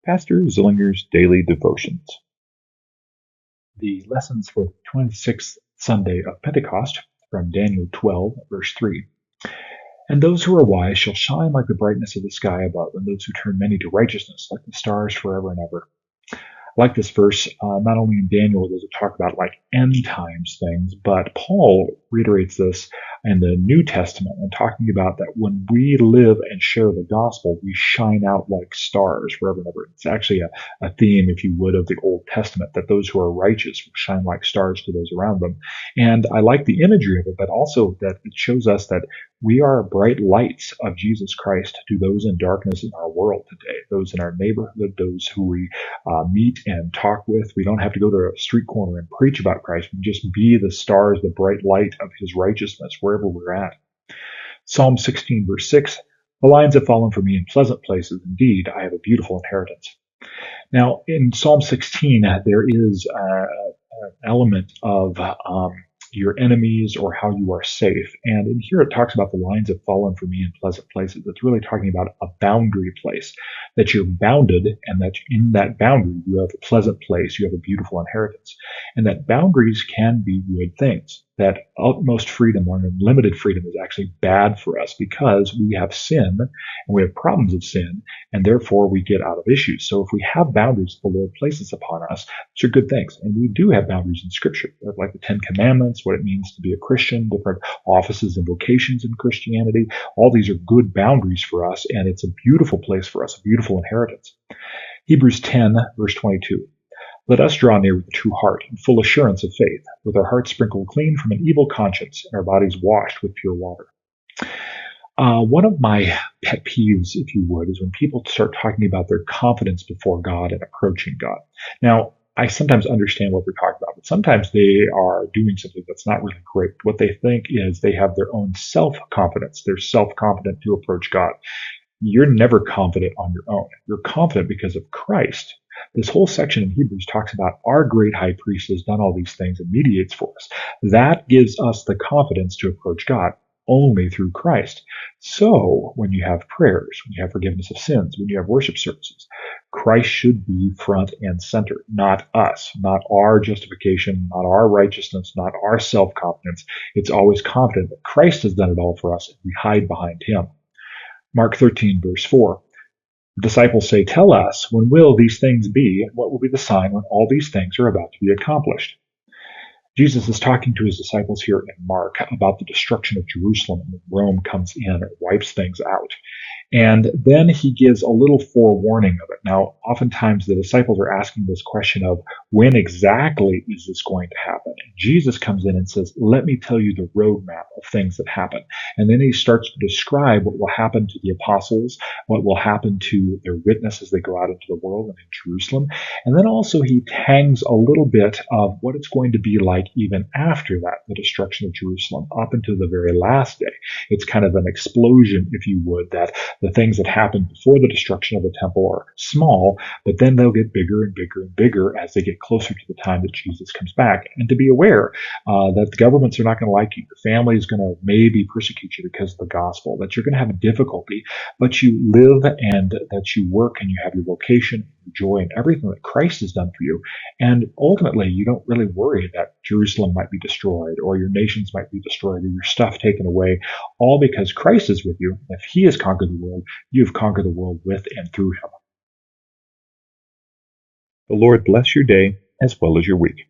Pastor Zillinger's Daily Devotions. The lessons for the 26th Sunday of Pentecost from Daniel 12, verse 3. And those who are wise shall shine like the brightness of the sky above, and those who turn many to righteousness like the stars forever and ever. I like this verse. Not only in Daniel does it talk about like end times things, but Paul reiterates this in the New Testament and talking about that when we live and share the gospel, we shine out like stars forever and ever. It's actually a theme, if you would, of the Old Testament, that those who are righteous will shine like stars to those around them. And I like the imagery of it, but also that it shows us that we are bright lights of Jesus Christ to those in darkness in our world today, those in our neighborhood, those who we meet and talk with. We don't have to go to a street corner and preach about Christ. We just be the stars, the bright light of his righteousness wherever we're at. Psalm 16, verse 6, the lions have fallen for me in pleasant places. Indeed, I have a beautiful inheritance. Now, in Psalm 16, there is an element of your enemies or how you are safe. And in here it talks about the lions have fallen for me in pleasant places. It's really talking about a boundary place, that you're bounded and that in that boundary you have a pleasant place, you have a beautiful inheritance. And that boundaries can be good things. That utmost freedom or unlimited freedom is actually bad for us because we have sin and we have problems of sin, and therefore we get out of issues. So if we have boundaries the Lord places upon us, these are good things. And we do have boundaries in Scripture, like the Ten Commandments, what it means to be a Christian, different offices and vocations in Christianity. All these are good boundaries for us, and it's a beautiful place for us, a beautiful inheritance. Hebrews 10, verse 22. Let us draw near with a true heart and full assurance of faith, with our hearts sprinkled clean from an evil conscience and our bodies washed with pure water. One of my pet peeves, if you would, is when people start talking about their confidence before God and approaching God. Now, I sometimes understand what they're talking about, but sometimes they are doing something that's not really great. What they think is they have their own self-confidence. They're self-confident to approach God. You're never confident on your own. You're confident because of Christ. This whole section in Hebrews talks about our great high priest has done all these things and mediates for us. That gives us the confidence to approach God only through Christ. So when you have prayers, when you have forgiveness of sins, when you have worship services, Christ should be front and center, not us, not our justification, not our righteousness, not our self-confidence. It's always confident that Christ has done it all for us and we hide behind him. Mark 13, verse 4. The disciples say, tell us, when will these things be, and what will be the sign when all these things are about to be accomplished? Jesus is talking to his disciples here in Mark about the destruction of Jerusalem when Rome comes in and wipes things out. And then he gives a little forewarning of it. Now, oftentimes the disciples are asking this question of when exactly is this going to happen? And Jesus comes in and says, let me tell you the roadmap of things that happen. And then he starts to describe what will happen to the apostles, what will happen to their witness as they go out into the world and in Jerusalem. And then also he hangs a little bit of what it's going to be like even after that, the destruction of Jerusalem, up until the very last day. It's kind of an explosion, if you would, that the things that happened before the destruction of the temple are small, but then they'll get bigger and bigger and bigger as they get closer to the time that Jesus comes back. And to be aware that the governments are not going to like you. The family is going to maybe persecute you because of the gospel, that you're going to have a difficulty, but you live and that you work and you have your vocation, your joy, and everything that Christ has done for you. And ultimately, you don't really worry that Jerusalem might be destroyed or your nations might be destroyed or your stuff taken away, all because Christ is with you. If he has conquered the world, you've conquered the world with and through him. The Lord bless your day as well as your week.